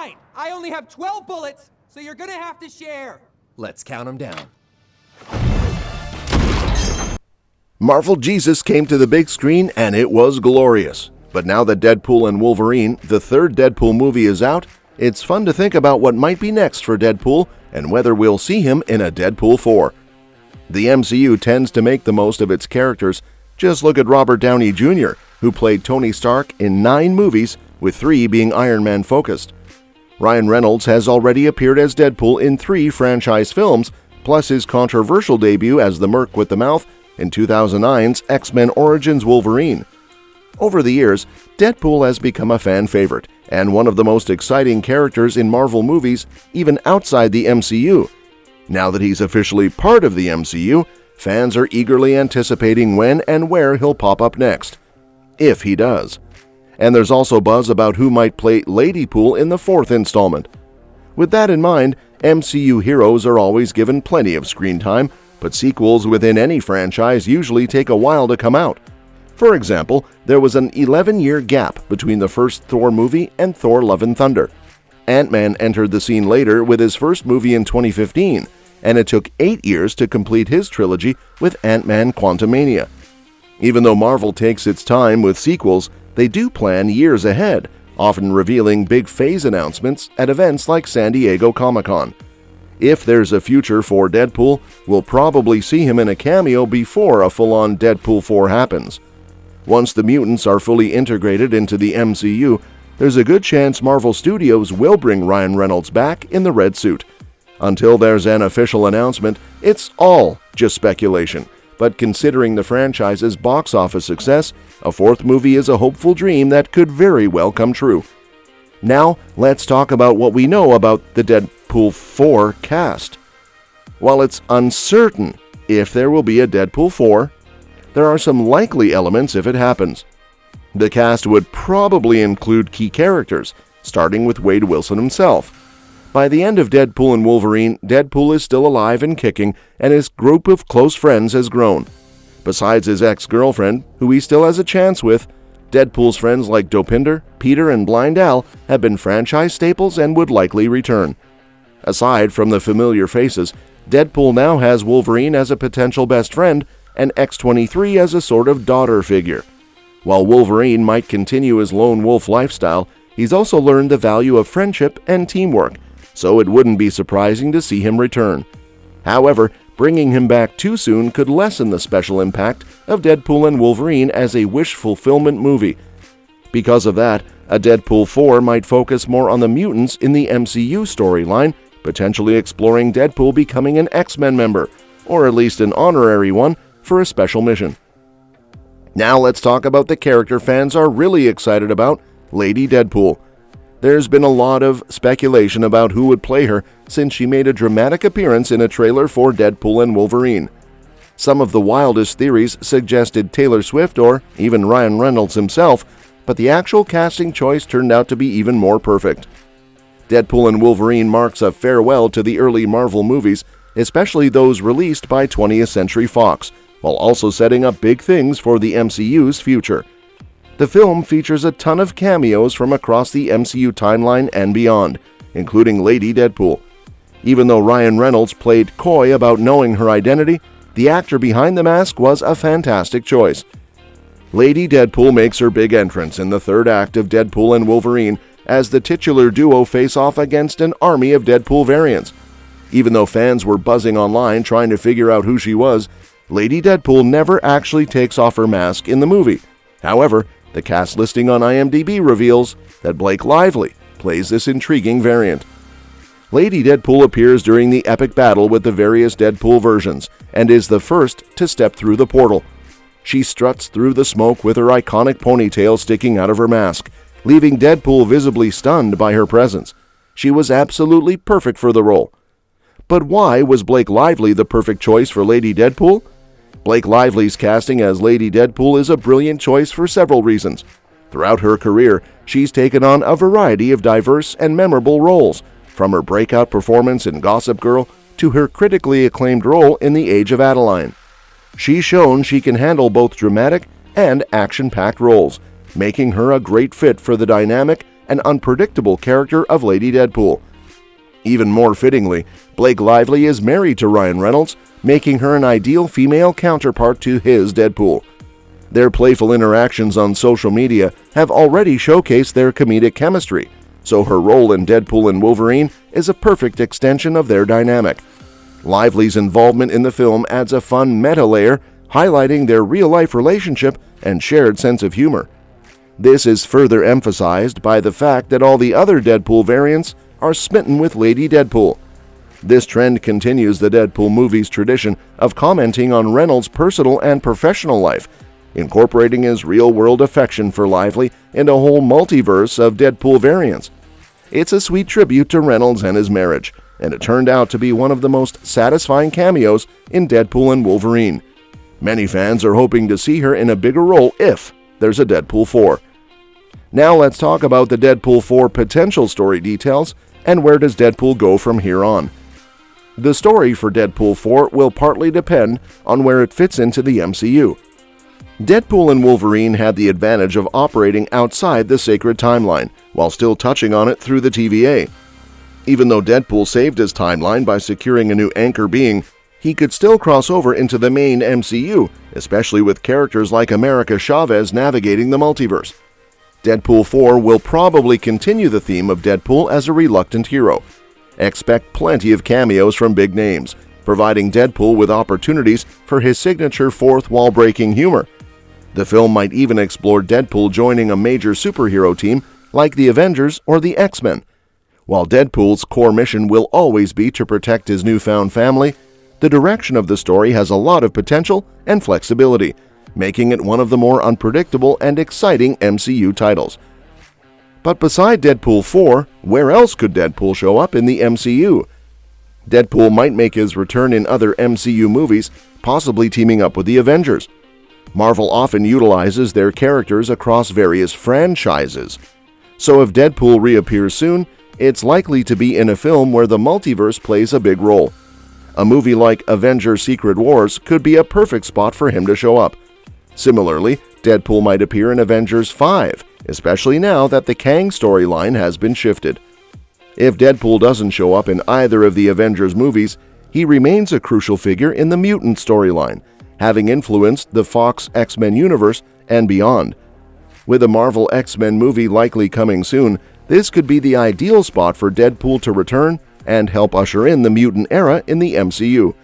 Fine! I only have 12 bullets, so you're gonna have to share. Let's count them down. Marvel Jesus came to the big screen and it was glorious. But now that Deadpool and Wolverine, the third Deadpool movie, is out, it's fun to think about what might be next for Deadpool and whether we'll see him in a Deadpool 4. The MCU tends to make the most of its characters. Just look at Robert Downey Jr., who played Tony Stark in 9 movies, with 3 being Iron Man focused. Ryan Reynolds has already appeared as Deadpool in 3 franchise films, plus his controversial debut as the Merc with the Mouth in 2009's X-Men Origins Wolverine. Over the years, Deadpool has become a fan favorite and one of the most exciting characters in Marvel movies, even outside the MCU. Now that he's officially part of the MCU, fans are eagerly anticipating when and where he'll pop up next, if he does. And there's also buzz about who might play Ladypool in the 4th installment. With that in mind, MCU heroes are always given plenty of screen time, but sequels within any franchise usually take a while to come out. For example, there was an 11-year gap between the first Thor movie and Thor: Love and Thunder. Ant-Man entered the scene later with his first movie in 2015, and it took 8 years to complete his trilogy with Ant-Man: Quantumania. Even though Marvel takes its time with sequels, they do plan years ahead, often revealing big phase announcements at events like San Diego Comic-Con. If there's a future for Deadpool, we'll probably see him in a cameo before a full-on Deadpool 4 happens. Once the mutants are fully integrated into the MCU, there's a good chance Marvel Studios will bring Ryan Reynolds back in the red suit. Until there's an official announcement, it's all just speculation. But considering the franchise's box office success, a 4th movie is a hopeful dream that could very well come true. Now, let's talk about what we know about the Deadpool 4 cast. While it's uncertain if there will be a Deadpool 4, there are some likely elements if it happens. The cast would probably include key characters, starting with Wade Wilson himself. By the end of Deadpool and Wolverine, Deadpool is still alive and kicking, and his group of close friends has grown. Besides his ex-girlfriend, who he still has a chance with, Deadpool's friends like Dopinder, Peter, and Blind Al have been franchise staples and would likely return. Aside from the familiar faces, Deadpool now has Wolverine as a potential best friend and X-23 as a sort of daughter figure. While Wolverine might continue his lone wolf lifestyle, he's also learned the value of friendship and teamwork, so it wouldn't be surprising to see him return. However, bringing him back too soon could lessen the special impact of Deadpool and Wolverine as a wish fulfillment movie. Because of that, a Deadpool 4 might focus more on the mutants in the MCU storyline, potentially exploring Deadpool becoming an X-Men member, or at least an honorary one, for a special mission. Now let's talk about the character fans are really excited about, Lady Deadpool. There's been a lot of speculation about who would play her since she made a dramatic appearance in a trailer for Deadpool and Wolverine. Some of the wildest theories suggested Taylor Swift or even Ryan Reynolds himself, but the actual casting choice turned out to be even more perfect. Deadpool and Wolverine marks a farewell to the early Marvel movies, especially those released by 20th Century Fox, while also setting up big things for the MCU's future. The film features a ton of cameos from across the MCU timeline and beyond, including Lady Deadpool. Even though Ryan Reynolds played coy about knowing her identity, the actor behind the mask was a fantastic choice. Lady Deadpool makes her big entrance in the 3rd act of Deadpool and Wolverine as the titular duo face off against an army of Deadpool variants. Even though fans were buzzing online trying to figure out who she was, Lady Deadpool never actually takes off her mask in the movie. However, the cast listing on IMDb reveals that Blake Lively plays this intriguing variant. Lady Deadpool appears during the epic battle with the various Deadpool versions and is the first to step through the portal. She struts through the smoke with her iconic ponytail sticking out of her mask, leaving Deadpool visibly stunned by her presence. She was absolutely perfect for the role. But why was Blake Lively the perfect choice for Lady Deadpool? Blake Lively's casting as Lady Deadpool is a brilliant choice for several reasons. Throughout her career, she's taken on a variety of diverse and memorable roles, from her breakout performance in Gossip Girl to her critically acclaimed role in The Age of Adeline. She's shown she can handle both dramatic and action-packed roles, making her a great fit for the dynamic and unpredictable character of Lady Deadpool. Even more fittingly, Blake Lively is married to Ryan Reynolds, making her an ideal female counterpart to his Deadpool. Their playful interactions on social media have already showcased their comedic chemistry, so her role in Deadpool and Wolverine is a perfect extension of their dynamic. Lively's involvement in the film adds a fun meta layer, highlighting their real-life relationship and shared sense of humor. This is further emphasized by the fact that all the other Deadpool variants are smitten with Lady Deadpool. This trend continues the Deadpool movie's tradition of commenting on Reynolds' personal and professional life, incorporating his real-world affection for Lively into a whole multiverse of Deadpool variants. It's a sweet tribute to Reynolds and his marriage, and it turned out to be one of the most satisfying cameos in Deadpool and Wolverine. Many fans are hoping to see her in a bigger role if there's a Deadpool 4. Now let's talk about the Deadpool 4 potential story details and where does Deadpool go from here on. The story for Deadpool 4 will partly depend on where it fits into the MCU. Deadpool and Wolverine had the advantage of operating outside the sacred timeline, while still touching on it through the TVA. Even though Deadpool saved his timeline by securing a new anchor being, he could still cross over into the main MCU, especially with characters like America Chavez navigating the multiverse. Deadpool 4 will probably continue the theme of Deadpool as a reluctant hero. Expect plenty of cameos from big names, providing Deadpool with opportunities for his signature fourth wall-breaking humor. The film might even explore Deadpool joining a major superhero team like the Avengers or the X-Men. While Deadpool's core mission will always be to protect his newfound family, the direction of the story has a lot of potential and flexibility, making it one of the more unpredictable and exciting MCU titles. But beside Deadpool 4, where else could Deadpool show up in the MCU? Deadpool might make his return in other MCU movies, possibly teaming up with the Avengers. Marvel often utilizes their characters across various franchises. So if Deadpool reappears soon, it's likely to be in a film where the multiverse plays a big role. A movie like Avengers Secret Wars could be a perfect spot for him to show up. Similarly, Deadpool might appear in Avengers 5, especially now that the Kang storyline has been shifted. If Deadpool doesn't show up in either of the Avengers movies, he remains a crucial figure in the Mutant storyline, having influenced the Fox X-Men universe and beyond. With a Marvel X-Men movie likely coming soon, this could be the ideal spot for Deadpool to return and help usher in the mutant era in the MCU.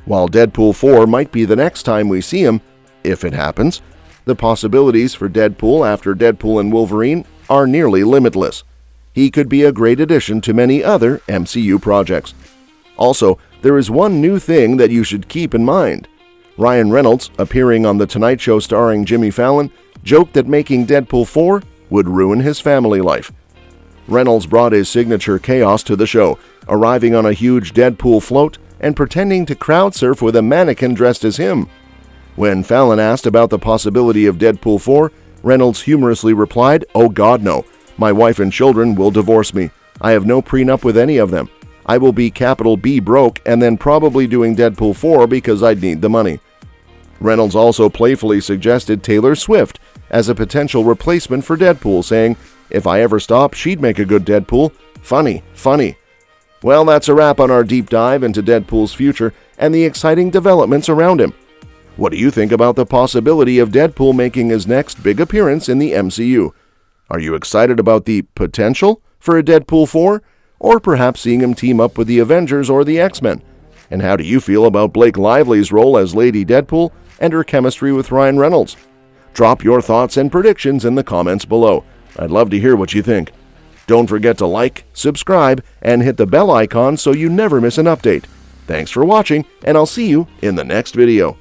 While Deadpool 4 might be the next time we see him, if it happens, the possibilities for Deadpool after Deadpool and Wolverine are nearly limitless. He could be a great addition to many other MCU projects. Also, there is one new thing that you should keep in mind. Ryan Reynolds, appearing on The Tonight Show starring Jimmy Fallon, joked that making Deadpool 4 would ruin his family life. Reynolds brought his signature chaos to the show, arriving on a huge Deadpool float and pretending to crowd surf with a mannequin dressed as him. When Fallon asked about the possibility of Deadpool 4, Reynolds humorously replied, "Oh God, no. My wife and children will divorce me. I have no prenup with any of them. I will be capital B broke and then probably doing Deadpool 4 because I'd need the money." Reynolds also playfully suggested Taylor Swift as a potential replacement for Deadpool, saying, "If I ever stop, she'd make a good Deadpool. Funny, funny." Well, that's a wrap on our deep dive into Deadpool's future and the exciting developments around him. What do you think about the possibility of Deadpool making his next big appearance in the MCU? Are you excited about the potential for a Deadpool 4? Or perhaps seeing him team up with the Avengers or the X-Men? And how do you feel about Blake Lively's role as Lady Deadpool and her chemistry with Ryan Reynolds? Drop your thoughts and predictions in the comments below. I'd love to hear what you think. Don't forget to like, subscribe, and hit the bell icon so you never miss an update. Thanks for watching, and I'll see you in the next video.